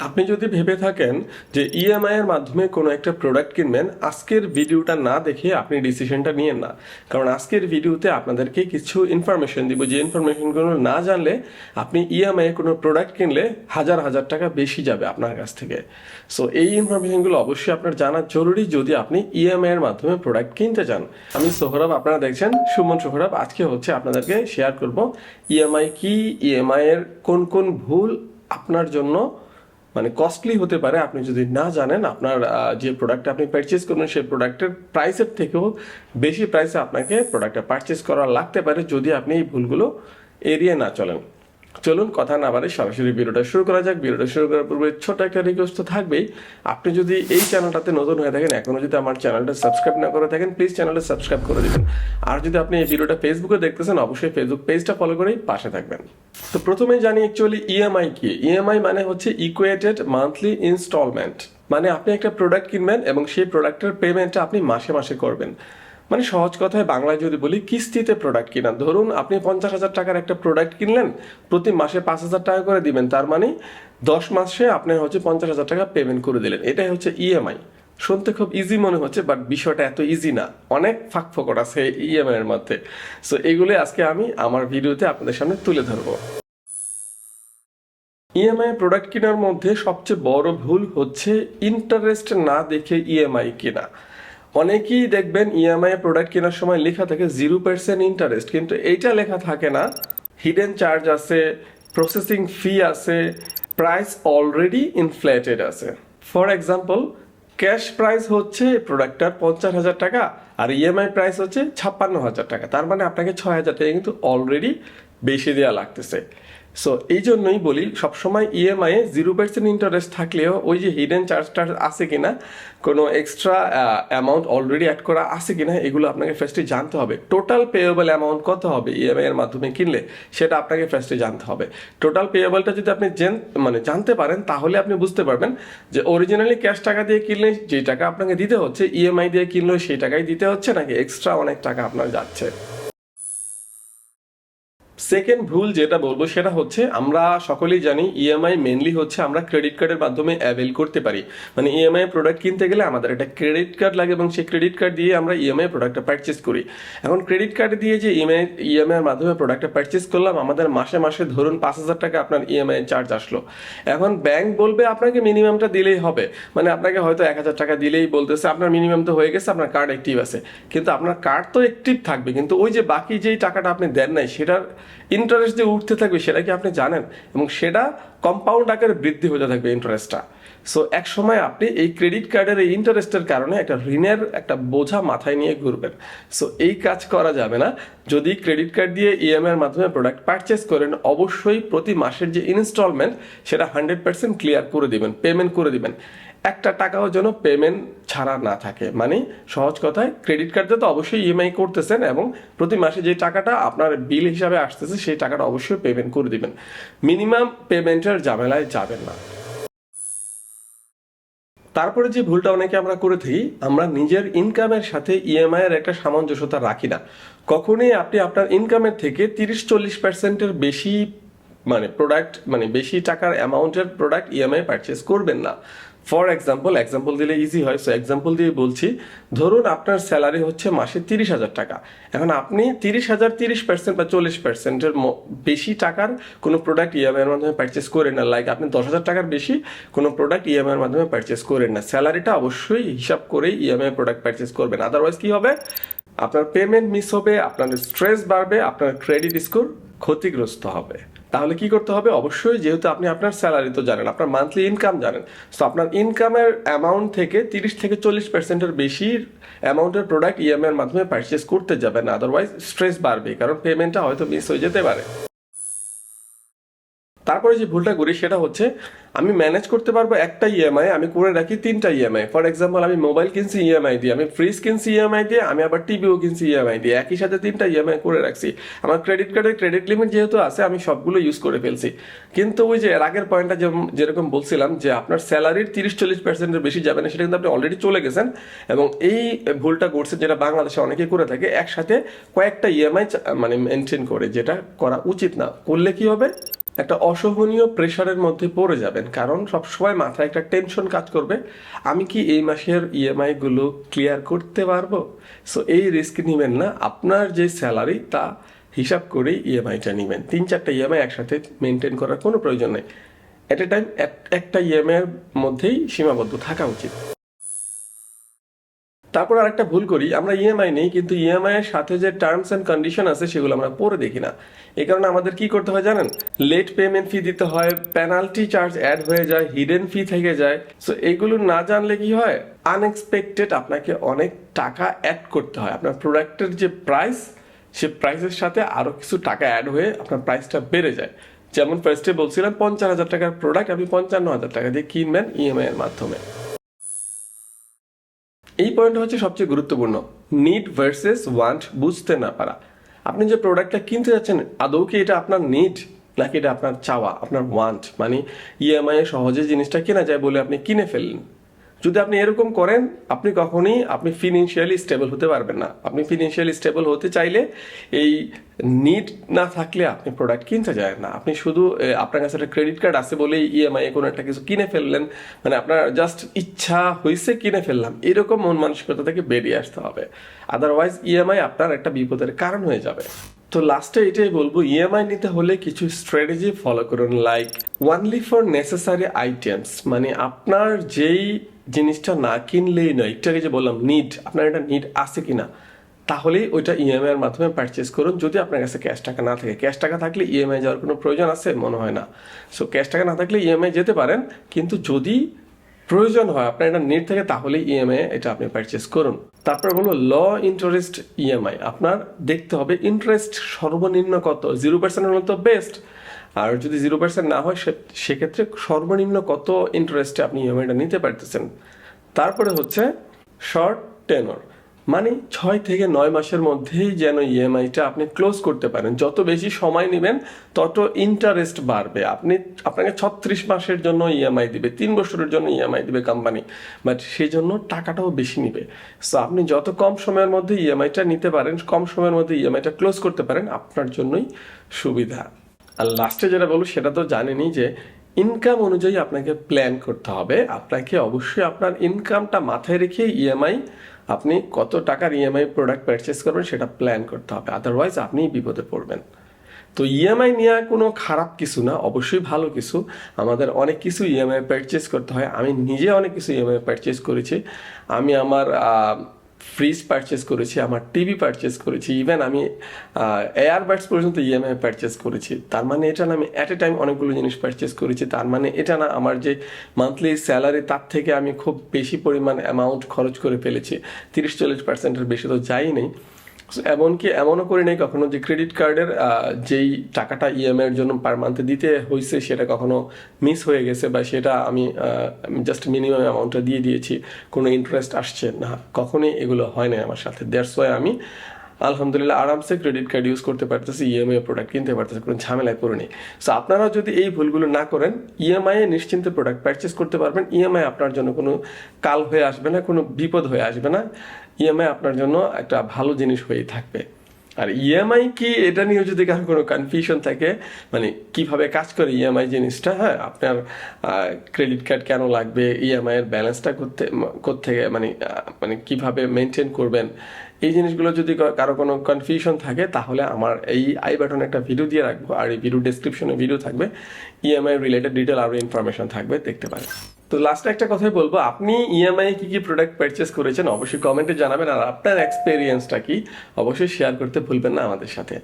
আপনি যদি ভেবে থাকেন যে ইএমআই এর মাধ্যমে কোনো একটা প্রোডাক্ট কিনবেন, আজকের ভিডিওটা না দেখে আপনি ডিসিশনটা নিয়েন না। কারণ আজকের ভিডিওতে আপনাদেরকে কিছু ইনফরমেশন দিব, যে ইনফরমেশনগুলো না জানলে আপনি ইএমআই এ কোনো প্রোডাক্ট কিনলে হাজার হাজার টাকা বেশি যাবে আপনার কাছ থেকে। সো এই ইনফরমেশনগুলো অবশ্যই আপনার জানা জরুরি যদি আপনি ইএমআই এর মাধ্যমে প্রোডাক্ট কিনতে চান। আমি সোহরাব, আপনারা দেখছেন সুমন সোহরাব। আজকে আপনাদেরকে শেয়ার করব ইএমআই কি, ইএমআই এর কোন কোন ভুল আপনার জন্য কস্টলি হতে পারে আপনি যদি না জানেন। আপনার যে প্রোডাক্ট আপনি পারচেজ করবেন সেই প্রোডাক্টের প্রাইসের থেকেও বেশি প্রাইসে আপনাকে প্রোডাক্টটা পারচেজ করা লাগতে পারে যদি আপনি এই ভুলগুলো এড়িয়ে না চলেন। চলুন কথা না বাড়ে সরাসরি ভিডিওটা শুরু করা যাক। ভিডিওটা শুরু করার পূর্বে ছোট একটা রিকোয়েস্ট তো থাকবেই, আপনি যদি এই চ্যানেলটাতে নতুন হয়ে থাকেন, এখনো যদি আমার চ্যানেলটা সাবস্ক্রাইব না করে থাকেন, প্লিজ চ্যানেলটা সাবস্ক্রাইব করে দিবেন। আর যদি আপনি এই ভিডিওটা ফেসবুকে দেখতেছেন, অবশ্যই ফেসবুক পেজটা ফলো করেই পাশে থাকবেন। তো প্রথমেই জানি অ্যাকচুয়ালি ইএমআই কি। ইএমআই মানে হচ্ছে ইকুয়েটেড মান্থলি ইনস্টলমেন্ট। মানে আপনি একটা প্রোডাক্ট কিনবেন এবং সেই প্রোডাক্টের পেমেন্টটা আপনি মাসে মাসে করবেন। মানে সহজ কথায় বাংলায় যদি বলি, কিস্তিতে প্রোডাক্ট কিনা। ধরুন আপনি 50,000 টাকার একটা প্রোডাক্ট কিনলেন, প্রতি মাসে 5,000 টাকা করে দিবেন, তার মানে 10 মাসে আপনি 50,000 টাকা পেমেন্ট করে দিলেন। এটাই হচ্ছে ইএমআই। শুনতে খুব ইজি মনে হচ্ছে, বাট বিষয়টা এত ইজি না, অনেক ফাঁক ফোকর আছে ইএমআই এর মধ্যে। সো এগুলো আজকে আমি আমার ভিডিওতে আপনাদের সামনে তুলে ধরবো। ইএমআই প্রোডাক্ট কেনার মধ্যে সবচেয়ে বড় ভুল হচ্ছে ইন্টারেস্ট না দেখে ইএমআই কেনা। অনেকেই দেখবেন ইএমআই প্রোডাক্ট কেনার সময় লেখা থাকে 0% ইন্টারেস্ট, কিন্তু এইটা লেখা থাকে না। হিডেন চার্জ আছে, প্রসেসিং ফি আছে, প্রাইস অলরেডি ইনফ্লেটেড আছে। ফর এক্সাম্পল, ক্যাশ প্রাইস হচ্ছে প্রোডাক্টটার 50,000 টাকা আর ইএমআই প্রাইস হচ্ছে 56,000 টাকা। তার মানে আপনাকে 6,000 টাকা কিন্তু অলরেডি বেশি দেওয়া লাগতেছে। সো এই জন্যই বলি, সবসময় ইএমআই 0% ইন্টারেস্ট থাকলেও ওই যে হিডেন চার্জটা আছে কিনা, কোনো এক্সট্রা অ্যামাউন্ট অলরেডি অ্যাড করা আছে কিনা, এগুলো আপনাকে ফার্স্টে জানতে হবে। টোটাল পেয়েবল অ্যামাউন্ট কত হবে ইএমআই এর মাধ্যমে কিনলে, সেটা আপনাকে ফার্স্টে জানতে হবে। টোটাল পেয়েবলটা যদি আপনি জানতে পারেন, তাহলে আপনি বুঝতে পারবেন যে অরিজিনালি ক্যাশ টাকা দিয়ে কিনলে যে টাকা আপনাকে দিতে হচ্ছে, ইএমআই দিয়ে কিনলেও সেই টাকাই দিতে হচ্ছে নাকি এক্সট্রা অনেক টাকা আপনার যাচ্ছে। সেকেন্ড ভুল যেটা বলবো সেটা হচ্ছে, আমরা সকলেই জানি ইএমআই মেনলি হচ্ছে আমরা ক্রেডিট কার্ডের মাধ্যমে অ্যাভেল করতে পারি। মানে ইএমআই প্রোডাক্ট কিনতে গেলে আমাদের একটা ক্রেডিট কার্ড লাগে এবং সেই ক্রেডিট কার্ড দিয়ে আমরা ইএমআই প্রোডাক্টটা পারচেস করি। এখন ক্রেডিট কার্ড দিয়ে যে ইএমআই এর মাধ্যমে প্রোডাক্টটা পারচেস করলাম, আমাদের মাসে মাসে ধরুন 5,000 টাকা আপনার ইএমআই চার্জ আসলো। এখন ব্যাংক বলবে আপনাকে মিনিমামটা দিলেই হবে, মানে আপনাকে হয়তো 1,000 টাকা দিলেই বলতেছে আপনার মিনিমাম তো হয়ে গেছে, আপনার কার্ড অ্যাক্টিভ আছে। কিন্তু আপনার কার্ড তো অ্যাক্টিভ থাকবে, কিন্তু ওই যে বাকি যেই টাকাটা আপনি দেন নাই সেটার ইন্টারেস্ট যে উঠতে থাকবে সেটা কি আপনি জানেন? এবং সেটা কম্পাউন্ড আকারে বৃদ্ধি হতে থাকবে ইন্টারেস্টটা। সো এক সময় আপনি এই ক্রেডিট কার্ডের এই ইন্টারেস্টের কারণে একটা ঋণের একটা বোঝা মাথায় নিয়ে ঘুরবেন। সো এই কাজ করা যাবে না। যদি ক্রেডিট কার্ড দিয়ে ইএমআই এর মাধ্যমে প্রোডাক্ট পারচেস করেন, অবশ্যই প্রতি মাসের যে ইনস্টলমেন্ট সেটা 100% ক্লিয়ার করে দিবেন, পেমেন্ট করে দিবেন। একটা টাকাও যেন পেমেন্ট ছাড়া না থাকে। মানে সহজ কথায়, ক্রেডিট কার্ডে তো অবশ্যই ইএমআই করতেছেন এবং প্রতি মাসে যে টাকাটা আপনার বিল হিসাবে আসতেছে সেই টাকাটা অবশ্যই পেমেন্ট করে দিবেন। মিনিমাম পেমেন্টের ঝামেলায় যাবেন না। তারপরে যে ভুলটা অনেকে আমরা করে থাকি, আমরা নিজের ইনকামের সাথে ইএমআই এর একটা সামঞ্জস্যতা রাখি না। কখনোই আপনি আপনার ইনকামের থেকে 30-40%-এর বেশি প্রোডাক্ট বেশি টাকার অ্যামাউন্টের প্রোডাক্ট ইএমআই পারচেস করবেন না। ফর এক্সাম্পল দিলে ইজি হয়। সো এক্সাম্পল দিয়ে বলছি, ধরুন আপনার স্যালারি হচ্ছে মাসে 30,000 টাকা। এখন আপনি 30,000 30% বা 40%-এর বেশি টাকার কোনো প্রোডাক্ট ইএমআই এর মাধ্যমে পারচেস করেন না। লাইক আপনি 10,000 টাকার বেশি কোনো প্রোডাক্ট ইএমআই এর মাধ্যমে পারচেস করেন না। স্যালারিটা অবশ্যই হিসাব করেই ইএমআই প্রোডাক্ট পারচেস করবেন। আদারওয়াইজ কি হবে? আপনার পেমেন্ট মিস হবে, আপনার স্ট্রেস বাড়বে, আপনার ক্রেডিট স্কোর ক্ষতিগ্রস্ত হবে। তাহলে কি করতে হবে? অবশ্যই, যেহেতু আপনি আপনার স্যালারি তো জানেন, আপনার মান্থলি ইনকাম জানেন, তো আপনার ইনকামের অ্যামাউন্ট থেকে 30-40%-এর বেশি অ্যামাউন্টের প্রোডাক্ট ইএমআই এর মাধ্যমে পারচেস করতে যাবেন। আদারওয়াইজ স্ট্রেস বাড়বে, কারণ পেমেন্টটা হয়তো মিস হয়ে যেতে পারে। তারপরে যে ভুলটা করি সেটা হচ্ছে, আমি ম্যানেজ করতে পারবো একটা ইএমআই, আমি করে রাখি 3টা ইএমআই। ফর এক্সাম্পল, আমি মোবাইল কিনছি ইএমআই দিয়ে, আমি ফ্রিজ কিনছি ইএমআই দিয়ে, আমি আবার টিভিও কিনছি ইএমআই দিয়ে, একই সাথে 3টা ইএমআই করে রাখছি। আমার ক্রেডিট কার্ডের ক্রেডিট লিমিট যেহেতু আছে, আমি সবগুলো ইউজ করে ফেলছি। কিন্তু ওই যে এর আগের পয়েন্টটা যেরকম বলছিলাম, যে আপনার স্যালারির 30-40%-এর বেশি যাবে না, সেটা কিন্তু আপনি অলরেডি চলে গেছেন। এবং এই ভুলটা করছেন, যেটা বাংলাদেশে অনেকেই করে থাকে, একসাথে কয়েকটা ইএমআই মেনটেন করে, যেটা করা উচিত না। করলে কি হবে? একটা অসহনীয় প্রেশারের মধ্যে পড়ে যাবেন, কারণ সবসময় মাথায় একটা টেনশন কাজ করবে, আমি কি এই মাসের ইএমআই গুলো ক্লিয়ার করতে পারবো। সো এই রিস্ক নেবেন না, আপনার যে স্যালারি তা হিসাব করেই ইএমআইটা নেবেন। 3-4টা ইএমআই একসাথে মেনটেন করার কোনো প্রয়োজন নেই। এট এ টাইম একটা ইএমআই এর মধ্যেই সীমাবদ্ধ থাকা উচিত। তারপর আরেকটা ভুল করি, আমরা ইএমআই নেই কিন্তু ইএমআই এর সাথে যে টার্মস এন্ড কন্ডিশন আছে সেগুলো আমরা পড়ে দেখি না। এই কারণে আমাদের কি করতে হয় জানেন, লেট পেমেন্ট ফি দিতে হয়, পেনাল্টি চার্জ অ্যাড হয়ে যায়, হিডেন ফি থেকে যায়। সো এইগুলো না জানলে কি হয়, আনএক্সপেক্টেড আপনাকে অনেক টাকা অ্যাড করতে হয়। আপনার প্রোডাক্টের যে প্রাইস, সে প্রাইসের সাথে আরো কিছু টাকা অ্যাড হয়ে আপনার প্রাইসটা বেড়ে যায়। যেমন ফার্স্টে বলছিলাম 50,000 টাকার প্রোডাক্ট আপনি 55,000 টাকা দিয়ে কিনবেন ইএমআই এর মাধ্যমে। এই পয়েন্টটা হচ্ছে সবচেয়ে গুরুত্বপূর্ণ, নিড ভার্সেস ওয়ান্ট বুঝতে না পারা। আপনি যে প্রোডাক্টটা কিনতে যাচ্ছেন আদৌ কি এটা আপনার নিড নাকি এটা আপনার চাওয়া, আপনার ওয়ান্ট, মানে ইএমআই এ সহজে জিনিসটা কেনা যায় বলে আপনি কিনে ফেললেন। যদি আপনি এরকম করেন আপনি কখনোই ফিনান্সিয়ালি স্টেবল হতে পারবেন না। আপনি ফিনান্সিয়ালি স্টেবল হতে চাইলে এই নিড না থাকলে আপনি প্রোডাক্ট কিনতে যায় না। আপনি শুধু আপনার কাছে একটা ক্রেডিট কার্ড আছে বলেই ইএমআই কোনো একটা কিছু কিনে ফেললেন, মানে আপনার জাস্ট ইচ্ছা হয়েছে কিনে ফেললাম, এরকম মন মানসিকতা থেকে বেরিয়ে আসতে হবে। আদারওয়াইজ ইএমআই আপনার একটা বিপদের কারণ হয়ে যাবে। তো লাস্টে এটাই বলবো, ইএমআই নিতে হলে কিছু স্ট্র্যাটেজি ফলো করুন, like only for necessary items, মানে আপনার যেই জিনিসটা না কিনলেই নয়, একটু আগে যে বললাম নিড, আপনার এটা নিড আছে কিনা, তাহলেই ওইটা ইএমআই এর মাধ্যমে পারচেস করুন। যদি আপনার কাছে ক্যাশ টাকা না থাকে, ক্যাশ টাকা থাকলে ইএমআই যাওয়ার কোনো প্রয়োজন আছে মনে হয় না। সো ক্যাশ টাকা না থাকলে ইএমআই যেতে পারেন, কিন্তু যদি প্রয়োজন হয় আপনার এটা নিড থাকে তাহলে ইএমআই এটা আপনি পারচেস করুন। তারপর হলো ল ইন্টারেস্ট ইএমআই, আপনার দেখতে হবে ইন্টারেস্ট সর্বনিম্ন কত। 0% হলে তো বেস্ট, আর যদি 0% না হয় সেক্ষেত্রে সর্বনিম্ন কত ইন্টারেস্টে আপনি ইএমআইটা নিতে পারতেছেন। তারপরে হচ্ছে শর্ট টেনর, মানে 6 থেকে 9 মাসের মধ্যেই যেন ইএমআইটা আপনি ক্লোজ করতে পারেন। যত বেশি সময় নেবেন তত ইন্টারেস্ট বাড়বে। আপনাকে 36 মাসের জন্য ইএমআই দিবে, 3 বছরের জন্য ইএমআই দিবে কোম্পানি, বাট সেই জন্য টাকাটাও বেশি নিবে। সো আপনি যত কম সময়ের মধ্যে ইএমআইটা নিতে পারেন, কম সময়ের মধ্যে ইএমআইটা ক্লোজ করতে পারেন, আপনার জন্যই সুবিধা। আর লাস্টে যেটা বলবো সেটা তো জানেনই যে ইনকাম অনুযায়ী আপনাকে প্ল্যান করতে হবে। আপনাকে অবশ্যই আপনার ইনকামটা মাথায় রেখে ইএমআই, আপনি কত টাকার ইএমআই প্রোডাক্ট পারচেস করবেন সেটা প্ল্যান করতে হবে, আদারওয়াইজ আপনি বিপদে পড়বেন। তো ইএমআই নেওয়া কোনো খারাপ কিছু না, অবশ্যই ভালো কিছু। আমাদের অনেক কিছু ইএমআই পারচেস করতে হয়, আমি নিজে অনেক কিছু ইএমআই পারচেস করেছি। আমি আমার ফ্রিজ পারচেস করেছি, আমার টিভি পারচেস করেছি, ইভেন আমি এয়ারবাডস পর্যন্ত ইএমআই পারচেস করেছি। তার মানে এটা না আমি অ্যাট এ টাইম অনেকগুলো জিনিস পারচেস করেছি, তার মানে এটা না আমার যে মান্থলি স্যালারি তার থেকে আমি খুব বেশি পরিমাণ অ্যামাউন্ট খরচ করে ফেলেছি। 30-40%-এর বেশি তো যাই নেই। এমনকি এমনও করি নাই কখনো যে ক্রেডিট কার্ডের যেই টাকাটা ইএমআই এর জন্য পার মান্থে দিতে হয়েছে সেটা কখনো মিস হয়ে গেছে, বা সেটা আমি জাস্ট মিনিমাম অ্যামাউন্টটা দিয়ে দিয়েছি, কোনো ইন্টারেস্ট আসছে না, কখনোই এগুলো হয় না আমার সাথে। দ্যাটস ওয়াই আমি আলহামদুলিল্লাহ আরামসে ক্রেডিট কার্ড ইউজ করতে পারতেছি, ইএমআই প্রোডাক্ট কিনতে পারতেছি, কোনো ঝামেলায় পড়ে নেই। সো আপনারাও যদি এই ভুলগুলো না করেন, ইএমআই এ নিশ্চিন্তে প্রোডাক্ট পারচেস করতে পারবেন। ইএমআই আপনার জন্য কোনো কাল হয়ে আসবে না, কোনো বিপদ হয়ে আসবে না। ইএমআই আপনার জন্য একটা ভালো জিনিস হয়েই থাকবে। আর ইএমআই কি, এটা নিয়ে যদি কারো কোনো কনফিউশন থাকে, মানে কিভাবে কাজ করে ইএমআই জিনিসটা, হ্যাঁ, আপনার ক্রেডিট কার্ড কেন লাগবে, ইএমআই এর ব্যালেন্সটা কোত্থেকে, মানে কিভাবে মেনটেন করবেন, এই জিনিসগুলো যদি কারো কোনো কনফিউশন থাকে তাহলে আমার এই আই বাটনে একটা ভিডিও দিয়ে রাখবো, আর এই ভিডিও ডেসক্রিপশনে ভিডিও থাকবে, ইএমআই রিলেটেড ডিটেল আরও ইনফরমেশন থাকবে, দেখতে পারেন। তো লাস্টে একটা কথাই বলবো, আপনি ইএমআই কি কি প্রোডাক্ট পারচেস করেছেন অবশ্যই কমেন্টে জানাবেন, আর আপনার এক্সপেরিয়েন্সটা কি অবশ্যই শেয়ার করতে ভুলবেন না আমাদের সাথে।